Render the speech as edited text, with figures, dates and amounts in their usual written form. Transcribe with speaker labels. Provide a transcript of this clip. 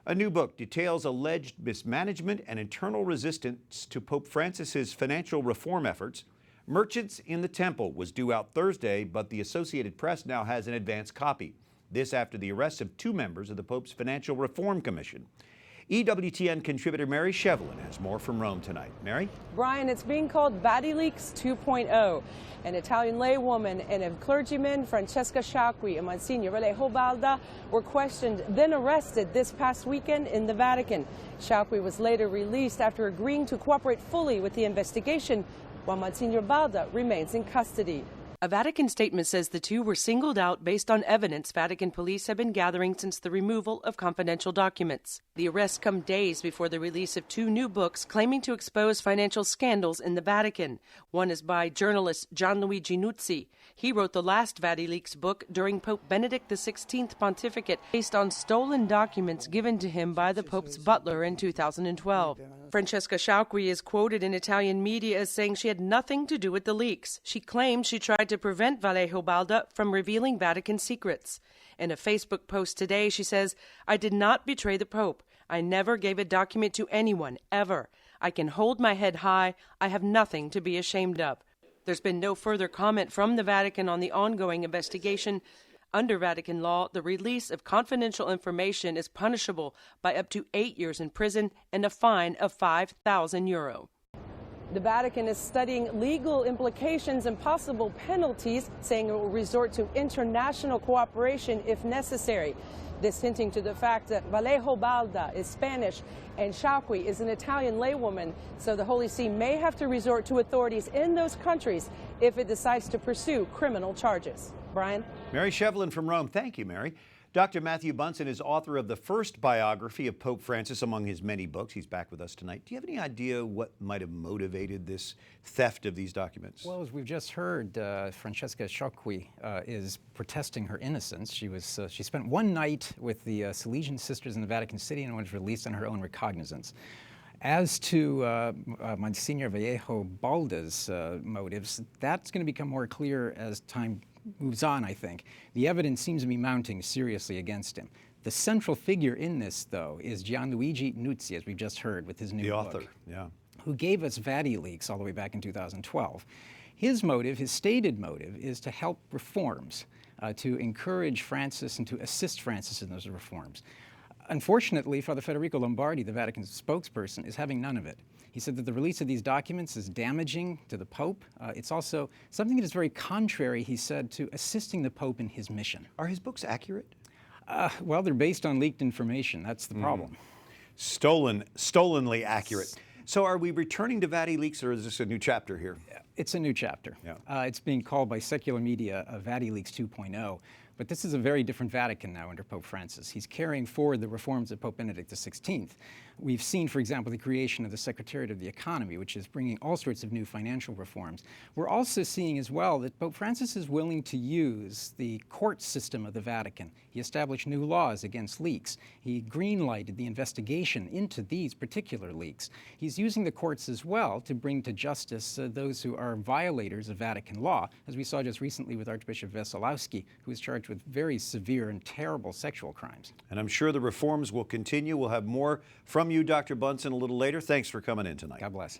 Speaker 1: A new book details alleged mismanagement and internal resistance to Pope Francis's financial reform efforts. Merchants in the Temple was due out Thursday, but the Associated Press now has an advance copy. This after the arrest of 2 members of the Pope's Financial Reform Commission. EWTN contributor Mary Shovlain has more from Rome tonight. Mary?
Speaker 2: Brian, it's being called Vatileaks 2.0. An Italian laywoman and a clergyman, Francesca Sciacqui and Monsignor Vallejo Balda, were questioned, then arrested this past weekend in the Vatican. Sciacqui was later released after agreeing to cooperate fully with the investigation, while Monsignor Balda remains in custody.
Speaker 3: A Vatican statement says the two were singled out based on evidence Vatican police have been gathering since the removal of confidential documents. The arrests come days before the release of 2 new books claiming to expose financial scandals in the Vatican. One is by journalist Gianluigi Nuzzi. He wrote the last Vatileaks book during Pope Benedict XVI's pontificate based on stolen documents given to him by the Pope's butler in 2012. Francesca Sciacqui is quoted in Italian media as saying she had nothing to do with the leaks. She claimed she tried to prevent Vallejo Balda from revealing Vatican secrets. In a Facebook post today, she says, "I did not betray the Pope. I never gave a document to anyone, ever. I can hold my head high. I have nothing to be ashamed of." There's been no further comment from the Vatican on the ongoing investigation. Under Vatican law, the release of confidential information is punishable by up to 8 years in prison and a fine of €5,000.
Speaker 2: The Vatican is studying legal implications and possible penalties, saying it will resort to international cooperation if necessary. This hinting to the fact that Vallejo Balda is Spanish and Sciacqui is an Italian laywoman, so the Holy See may have to resort to authorities in those countries if it decides to pursue criminal charges. Brian?
Speaker 1: Mary Shovlain from Rome. Thank you, Mary. Dr. Matthew Bunson is author of the first biography of Pope Francis among his many books. He's back with us tonight. Do you have any idea what might have motivated this theft of these documents?
Speaker 4: Well, as we've just heard, Francesca Sciacqui is protesting her innocence. She spent one night with the Salesian sisters in the Vatican City and was released on her own recognizance. As to Monsignor Vallejo Balda's motives, that's going to become more clear as time moves on, I think. The evidence seems to be mounting seriously against him. The central figure in this, though, is Gianluigi Nuzzi, as we've just heard, with his new book. The author, yeah. Who gave us Vatileaks all the way back in 2012. His motive, his stated motive, is to help reforms, to encourage Francis and to assist Francis in those reforms. Unfortunately, Father Federico Lombardi, the Vatican's spokesperson, is having none of it. He said that the release of these documents is damaging to the Pope. It's also something that is very contrary, he said, to assisting the Pope in his mission.
Speaker 1: Are his books accurate?
Speaker 4: Well, they're based on leaked information. That's the problem.
Speaker 1: Stolenly accurate. So are we returning to Vatileaks, or is this a new chapter here?
Speaker 4: It's a new chapter. Yeah. It's being called by secular media Vatileaks 2.0. But this is a very different Vatican now under Pope Francis. He's carrying forward the reforms of Pope Benedict XVI. We've seen, for example, the creation of the Secretariat of the Economy, which is bringing all sorts of new financial reforms. We're also seeing as well that Pope Francis is willing to use the court system of the Vatican. He established new laws against leaks. He green-lighted the investigation into these particular leaks. He's using the courts as well to bring to justice those who are violators of Vatican law, as we saw just recently with Archbishop Wesolowski, who was charged with very severe and terrible sexual crimes.
Speaker 1: And I'm sure the reforms will continue. We'll have more from you, Dr. Bunson, a little later. Thanks for coming in tonight.
Speaker 4: God bless.